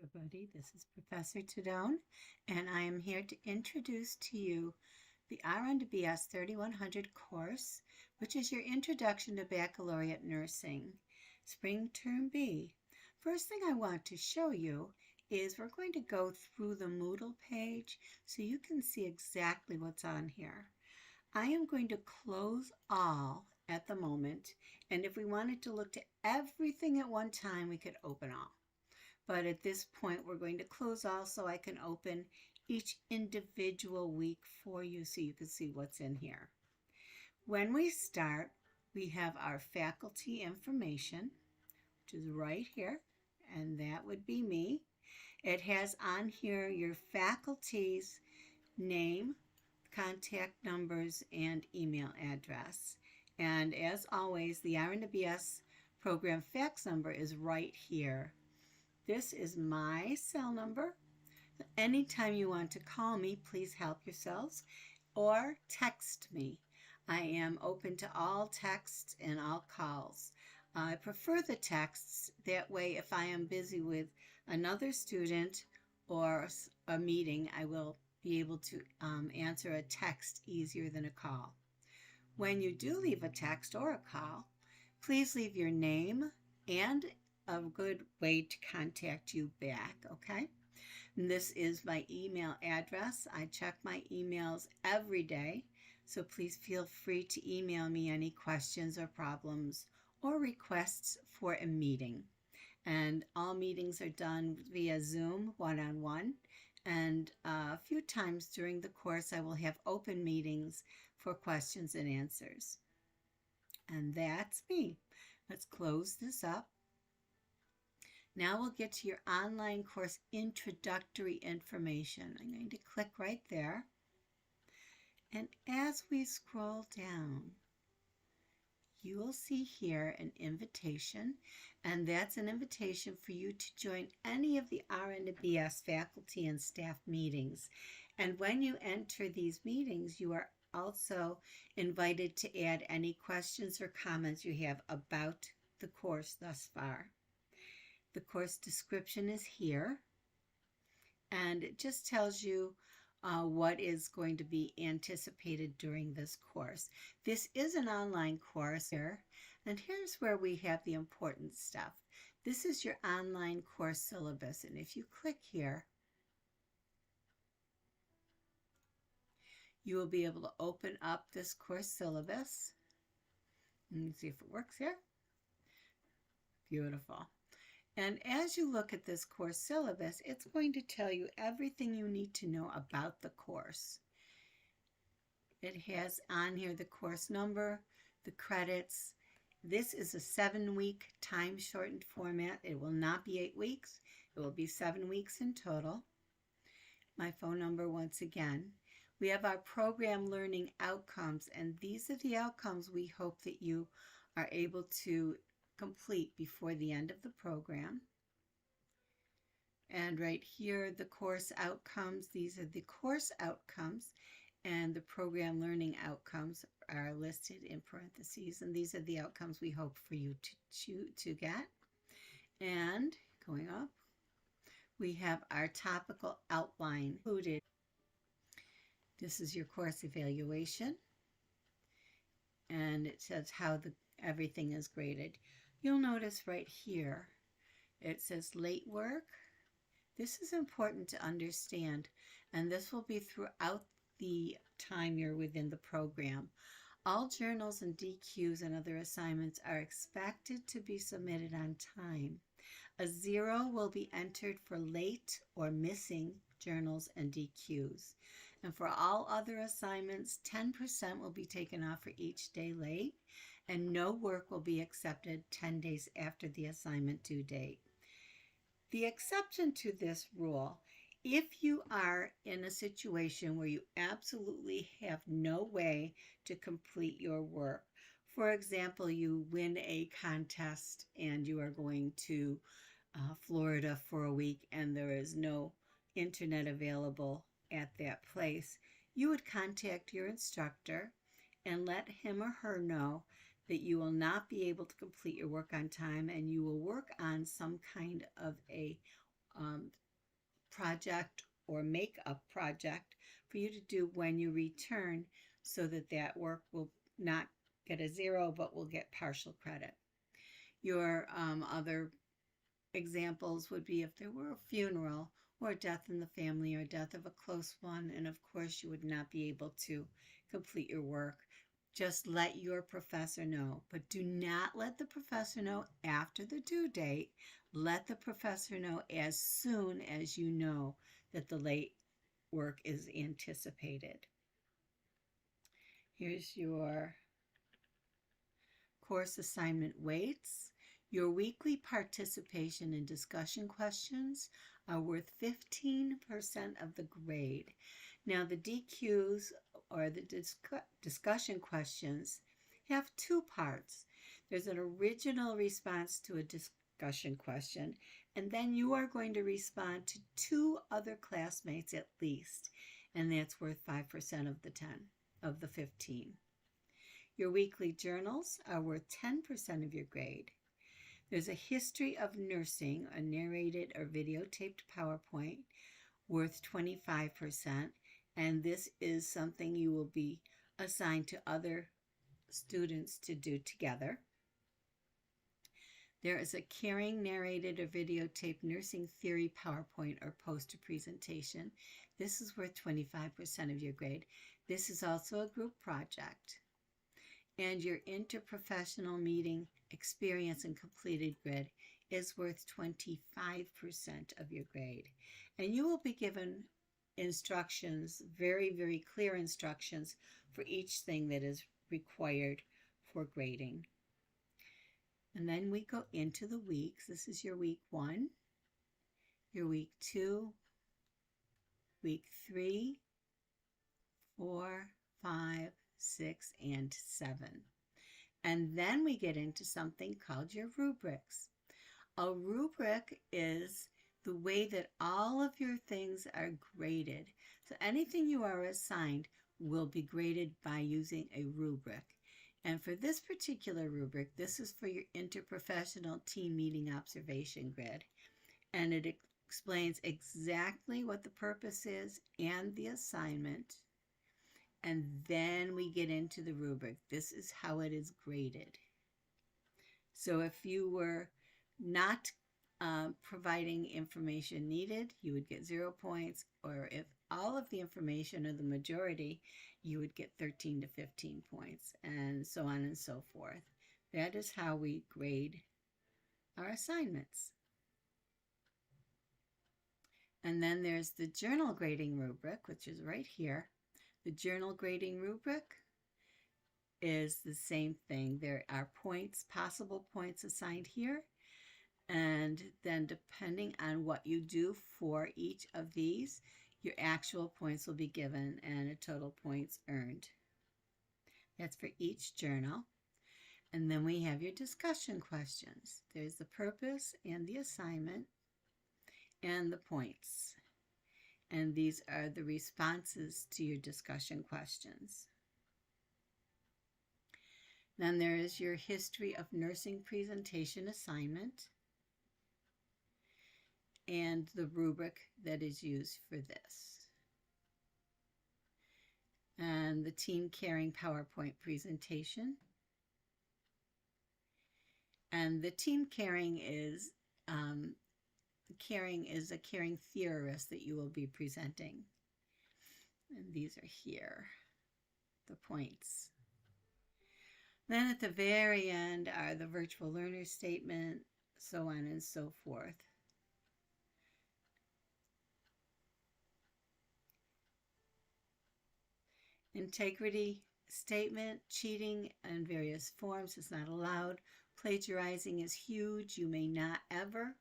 everybody, this is Professor Tadone, and I am here to introduce to you the RN to BS 3100 course, which is your Introduction to Baccalaureate Nursing, Spring Term B. First thing I want to show you is we're going to go through the Moodle page so you can see exactly what's on here. I am going to close all at the moment, and if we wanted to look to everything at one time, we could open all. But at this point, we're going to close all so I can open each individual week for you so you can see what's in here. When we start, we have our faculty information, which is right here, and that would be me. It has on here your faculty's name, contact numbers, and email address. And as always, the RN to BS program fax number is right here. This is my cell number. Anytime you want to call me, please help yourselves or text me. I am open to all texts and all calls. I prefer the texts. That way, if I am busy with another student or a meeting, I will be able to answer a text easier than a call. When you do leave a text or a call, please leave your name and a good way to contact you back, okay? And this is my email address. I check my emails every day, so please feel free to email me any questions or problems or requests for a meeting. And all meetings are done via Zoom, one-on-one, and a few times during the course I will have open meetings for questions and answers. And that's me. Let's close this up. Now we'll get to your online course introductory information. I'm going to click right there. And as we scroll down, you will see here an invitation, and that's an invitation for you to join any of the RN to BS faculty and staff meetings. And when you enter these meetings, you are also invited to add any questions or comments you have about the course thus far. The course description is here, and it just tells you what is going to be anticipated during this course. This is an online course here, and here's where we have the important stuff. This is your online course syllabus, and if you click here, you will be able to open up this course syllabus. Let me see if it works here. Beautiful. And as you look at this course syllabus, it's going to tell you everything you need to know about the course. It has on here the course number, the credits. This is a 7-week time-shortened format. It will not be 8 weeks. It will be 7 weeks in total. My phone number once again. We have our program learning outcomes, and these are the outcomes we hope that you are able to complete before the end of the program. And right here, the course outcomes. These are the course outcomes, and the program learning outcomes are listed in parentheses, and these are the outcomes we hope for you to get. And going up, we have our topical outline included. This is your course evaluation, and it says how everything is graded. You'll notice right here, it says late work. This is important to understand, and this will be throughout the time you're within the program. All journals and DQs and other assignments are expected to be submitted on time. A 0 will be entered for late or missing journals and DQs. And for all other assignments, 10% will be taken off for each day late, and no work will be accepted 10 days after the assignment due date. The exception to this rule, if you are in a situation where you absolutely have no way to complete your work, for example, you win a contest and you are going to Florida for a week and there is no internet available at that place, you would contact your instructor and let him or her know that you will not be able to complete your work on time, and you will work on some kind of a project or makeup project for you to do when you return, so that that work will not get a 0 but will get partial credit. Your other examples would be if there were a funeral or death in the family or death of a close one, and of course you would not be able to complete your work. Just let your professor know, but do not let the professor know after the due date. Let the professor know as soon as you know that the late work is anticipated. Here's your course assignment weights. Your weekly participation in discussion questions are worth 15% of the grade. Now, the DQs, or the discussion questions, have two parts. There's an original response to a discussion question, and then you are going to respond to 2 other classmates at least, and that's worth 5% of the 10, of the 15. Your weekly journals are worth 10% of your grade. There's a history of nursing, a narrated or videotaped PowerPoint, worth 25%, and this is something you will be assigned to other students to do together. There is a caring, narrated, or videotaped nursing theory PowerPoint or poster presentation. This is worth 25% of your grade. This is also a group project. And your interprofessional meeting experience and completed grid is worth 25% of your grade. And you will be given instructions, very, very clear instructions for each thing that is required for grading. And then we go into the weeks. This is your week 1, your week 2, week 3, 4, 5, 6, and 7. And then we get into something called your rubrics. A rubric is the way that all of your things are graded. So anything you are assigned will be graded by using a rubric. And for this particular rubric, this is for your interprofessional team meeting observation grid. And it explains exactly what the purpose is and the assignment. And then we get into the rubric. This is how it is graded. So if you were not providing information needed, you would get 0 points, or if all of the information or the majority, you would get 13 to 15 points, and so on and so forth. That is how we grade our assignments. And then there's the journal grading rubric, which is right here. The journal grading rubric is the same thing. There are points, possible points assigned here. And then depending on what you do for each of these, your actual points will be given and a total points earned. That's for each journal. And then we have your discussion questions. There's the purpose and the assignment and the points. And these are the responses to your discussion questions. Then there is your history of nursing presentation assignment and the rubric that is used for this. And the team caring PowerPoint presentation. And the team caring is a caring theorist that you will be presenting. And these are here, the points. Then at the very end are the virtual learner statement, so on and so forth. Integrity statement: cheating in various forms is not allowed. Plagiarizing is huge. You may not ever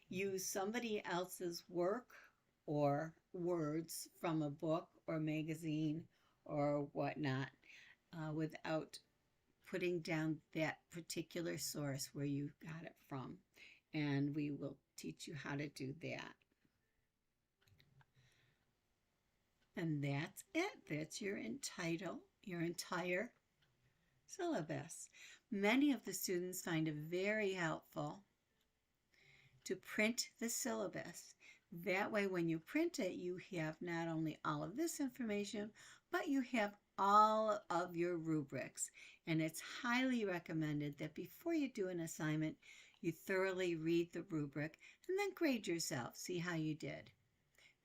use somebody else's work or words from a book or magazine or whatnot without putting down that particular source where you got it from. And we will teach you how to do that. And that's it. That's your entire syllabus. Many of the students find it very helpful to print the syllabus. That way, when you print it, you have not only all of this information, but you have all of your rubrics. And it's highly recommended that before you do an assignment, you thoroughly read the rubric and then grade yourself. See how you did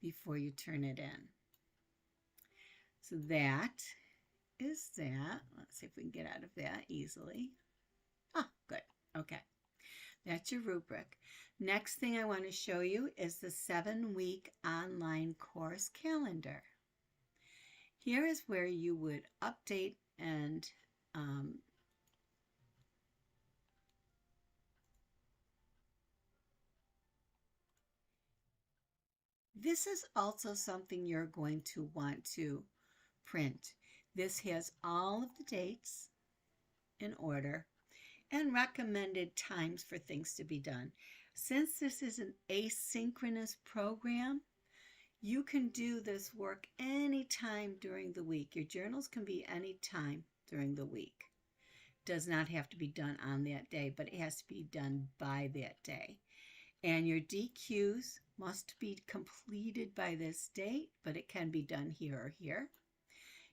before you turn it in. So that is that. Let's see if we can get out of that easily. Ah, good. Okay. That's your rubric. Next thing I want to show you is the 7-week online course calendar. Here is where you would update and this is also something you're going to want to print. This has all of the dates in order and recommended times for things to be done. Since this is an asynchronous program, you can do this work anytime during the week. Your journals can be anytime during the week. It does not have to be done on that day, but it has to be done by that day. And your DQs must be completed by this date, but it can be done here or here.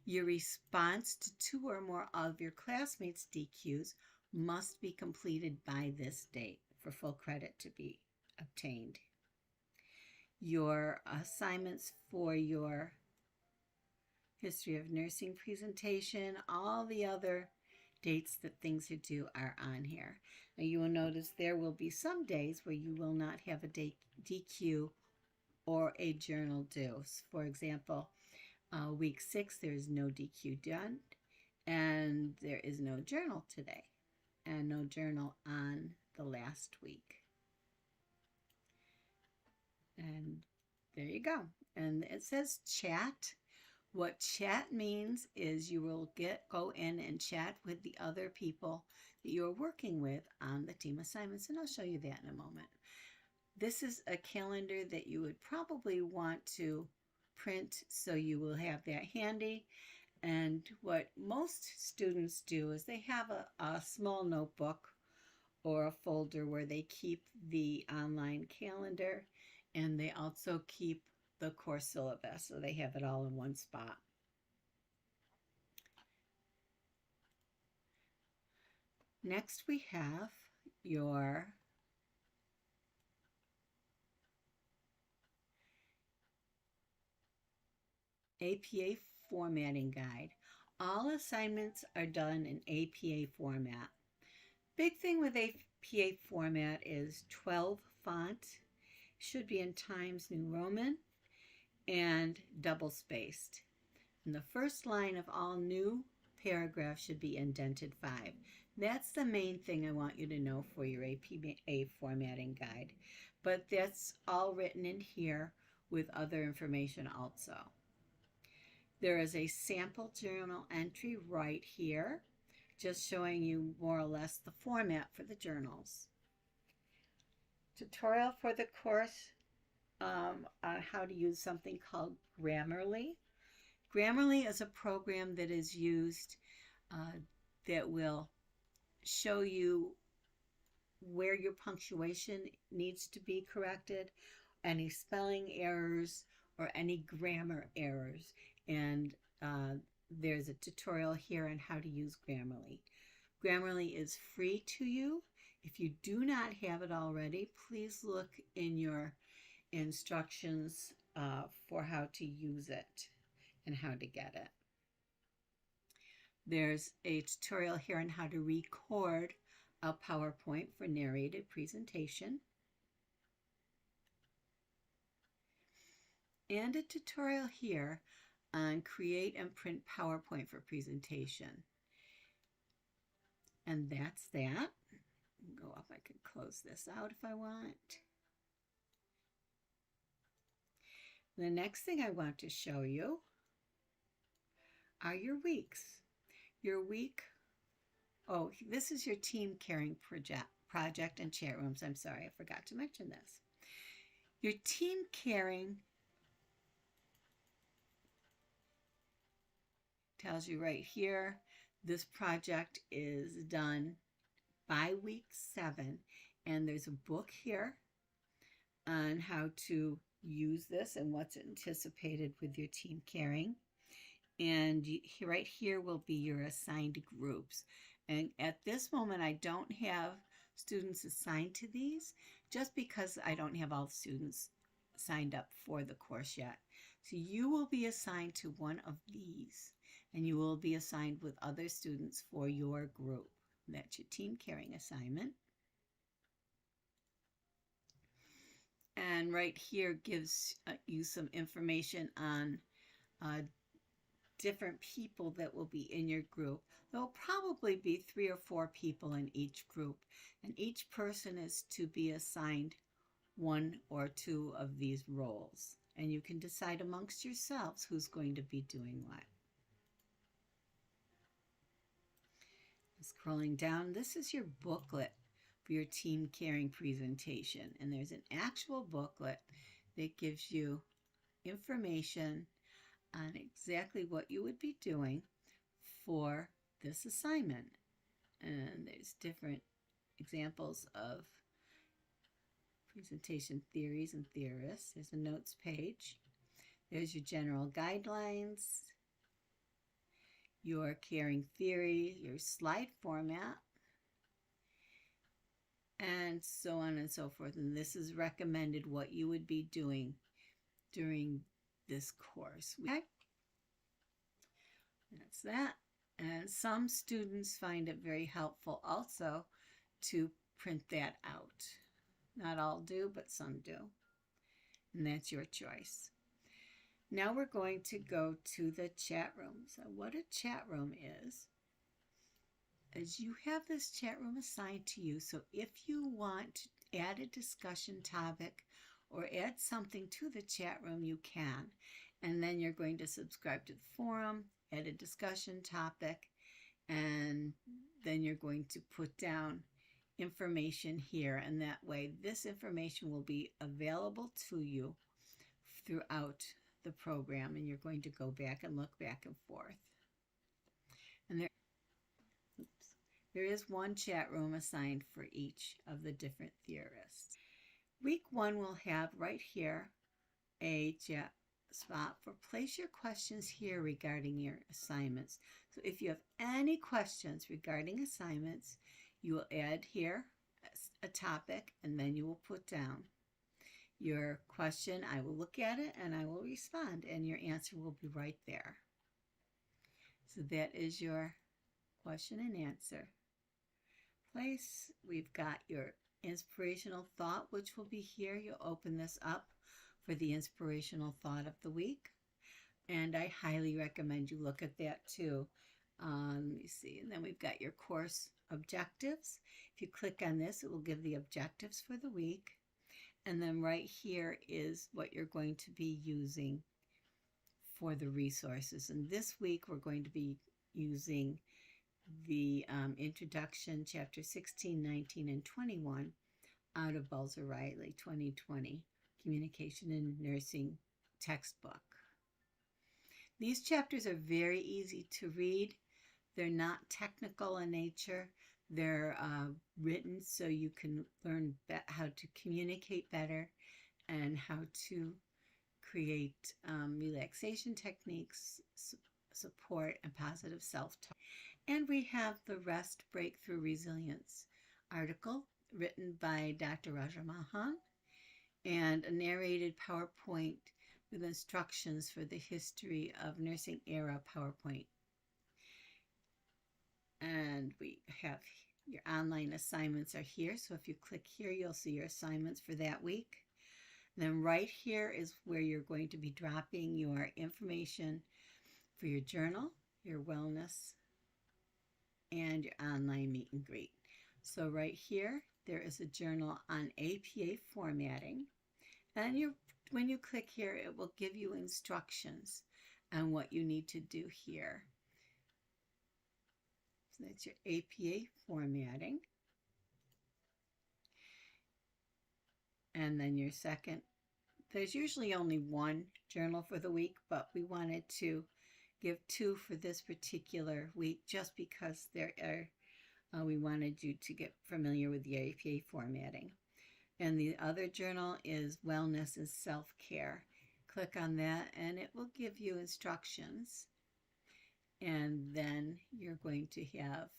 Your response to 2 or more of your classmates' DQs must be completed by this date for full credit to be obtained. Your assignments for your history of nursing presentation, all the other dates that things are due are on here. Now you will notice there will be some days where you will not have a DQ or a journal due. For example, week 6 there is no DQ done and there is no journal today and no journal on the last week. And there you go. And it says chat. What chat means is you will go in and chat with the other people that you're working with on the team assignments, and I'll show you that in a moment. This is a calendar that you would probably want to print, so you will have that handy. And what most students do is they have a small notebook or a folder where they keep the online calendar, and they also keep the course syllabus, so they have it all in one spot. Next we have your APA formatting guide. All assignments are done in APA format. Big thing with APA format is 12 font, should be in Times New Roman, and double spaced. And the first line of all new paragraphs should be indented 5. That's the main thing I want you to know for your APA formatting guide. But that's all written in here with other information also. There is a sample journal entry right here, just showing you more or less the format for the journals. Tutorial for the course on how to use something called Grammarly. Grammarly is a program that is used that will show you where your punctuation needs to be corrected, any spelling errors, or any grammar errors. And there's a tutorial here on how to use Grammarly. Grammarly is free to you. If you do not have it already, please look in your instructions for how to use it and how to get it. There's a tutorial here on how to record a PowerPoint for narrated presentation. And a tutorial here on create and print PowerPoint for presentation. And that's that. Go up, I could close this out if I want. The next thing I want to show you are your weeks. Your week, oh, this is your team caring project and chat rooms. I'm sorry, I forgot to mention this. Your team caring tells you right here, this project is done by week 7, and there's a book here on how to use this and what's anticipated with your team caring. And right here will be your assigned groups. And at this moment, I don't have students assigned to these just because I don't have all the students signed up for the course yet. So you will be assigned to one of these, and you will be assigned with other students for your group. That's your team caring assignment. And right here gives you some information on different people that will be in your group. There will probably be 3 or 4 people in each group, and each person is to be assigned 1 or 2 of these roles. And you can decide amongst yourselves who's going to be doing what. Scrolling down, this is your booklet for your team caring presentation. And there's an actual booklet that gives you information on exactly what you would be doing for this assignment. And there's different examples of presentation theories and theorists. There's a notes page. There's your general guidelines, your caring theory, your slide format, and so on and so forth. And this is recommended what you would be doing during this course. Okay? That's that. And some students find it very helpful also to print that out. Not all do, but some do. And that's your choice. Now we're going to go to the chat room. So what a chat room is you have this chat room assigned to you. So if you want to add a discussion topic or add something to the chat room, you can. And then you're going to subscribe to the forum, add a discussion topic, and then you're going to put down information here. And that way, this information will be available to you throughout the program. And you're going to go back and look back and forth. And there is one chat room assigned for each of the different theorists. Week 1 will have right here a chat spot for place your questions here regarding your assignments. So if you have any questions regarding assignments, you will add here a topic, and then you will put down your question. I will look at it and I will respond, and your answer will be right there. So that is your question and answer place. We've got your inspirational thought, which will be here. You'll open this up for the inspirational thought of the week, and I highly recommend you look at that too. Let me see. And then we've got your course objectives. If you click on this, it will give the objectives for the week. And then right here is what you're going to be using for the resources. And this week we're going to be using the introduction, chapter 16, 19, and 21 out of Balzer-Riley 2020 Communication in Nursing textbook. These chapters are very easy to read. They're not technical in nature. They're written so you can learn how to communicate better and how to create relaxation techniques, support, and positive self-talk. And we have the Rest Breakthrough Resilience article written by Dr. Raja Mahan, and a narrated PowerPoint with instructions for the history of nursing era PowerPoint. And we have your online assignments are here. So if you click here, you'll see your assignments for that week. And then right here is where you're going to be dropping your information for your journal, your wellness, and your online meet and greet. So right here, there is a journal on APA formatting. And when you click here, it will give you instructions on what you need to do here. So that's your APA formatting. And then your second, there's usually only one journal for the week, but we wanted to give 2 for this particular week just because there are, we wanted you to get familiar with the APA formatting. And the other journal is Wellness and Self-Care. Click on that and it will give you instructions. And then you're going to have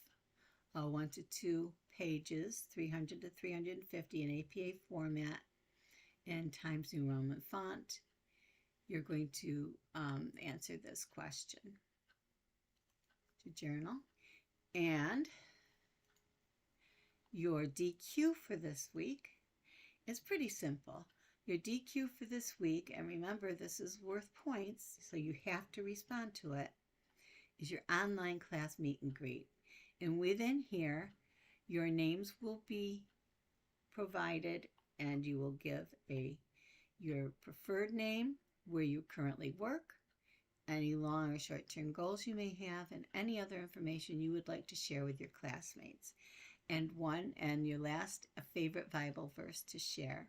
1 to 2 pages, 300 to 350 in APA format and Times New Roman font. You're going to answer this question to journal. And your DQ for this week is pretty simple. Your DQ for this week, and remember this is worth points, so you have to respond to it, is your online class meet and greet. And within here, your names will be provided and you will give your preferred name, where you currently work, any long or short-term goals you may have, and any other information you would like to share with your classmates. And your last, a favorite Bible verse to share.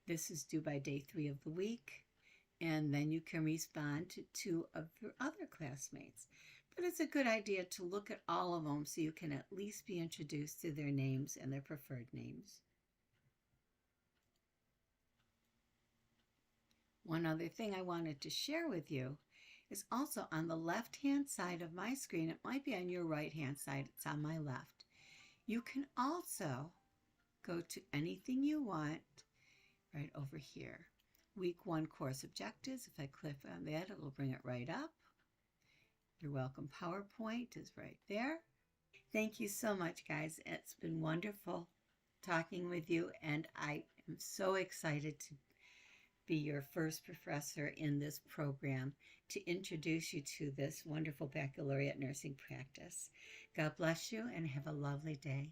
This is due by day 3 of the week, and then you can respond to 2 of your other classmates. But it's a good idea to look at all of them so you can at least be introduced to their names and their preferred names. One other thing I wanted to share with you is also on the left-hand side of my screen. It might be on your right-hand side. It's on my left. You can also go to anything you want right over here. Week 1 course objectives. If I click on that, it will bring it right up. Your welcome PowerPoint is right there. Thank you so much, guys. It's been wonderful talking with you, and I am so excited to be your first professor in this program to introduce you to this wonderful baccalaureate nursing practice. God bless you and have a lovely day.